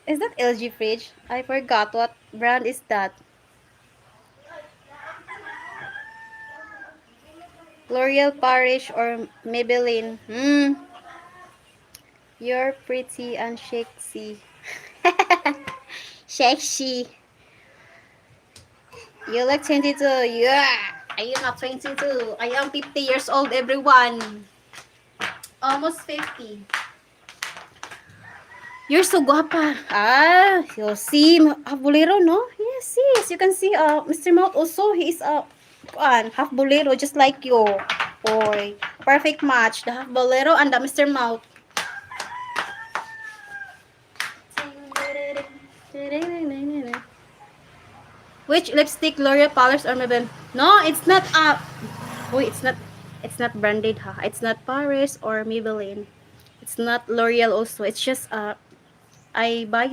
Is that LG fridge? I forgot what brand is that. L'Oreal Paris or Maybelline? You're pretty and sexy. Sexy. You look 22. Yeah. I am not 22. I am 50 years old, everyone. Almost 50. You're so guapa. Ah, you see, half bolero, no? Yes, yes. You can see Mr. Mouth also. He is half bolero, just like you. Boy, perfect match. The half bolero and the Mr. Mouth. Which lipstick, L'Oreal Paris or Maybelline? No, it's not. Wait, it's not. It's not branded, ha. It's not Paris or Maybelline. It's not L'Oreal also. It's just I buy